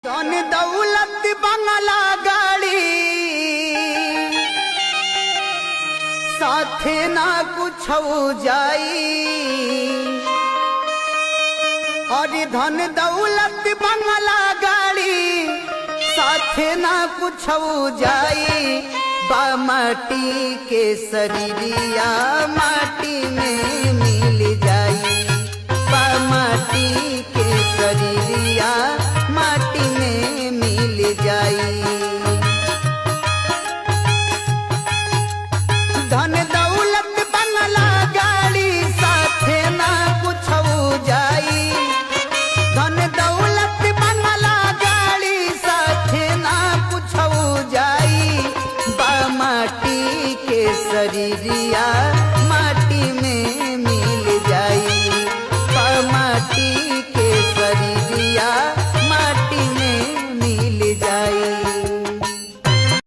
धन दौलत बंगला गाड़ी साथे ना कुछ जाई। और धन दौलत बंगला गाड़ी साथे ना कुछ जाई। बा माटी के शरीरिया माटी में मिल जाई। बा माटी के शरीरिया माटी में मिल जाई। धन दौलत बंगला गाड़ी साथे ना कुछ जाई। धन दौलत बंगला गाड़ी साथे ना कुछ जाई। बा माटी के शरीरिया माटी में मिल जाई। बा माटी के शरीरिया माटी में मिल जाई।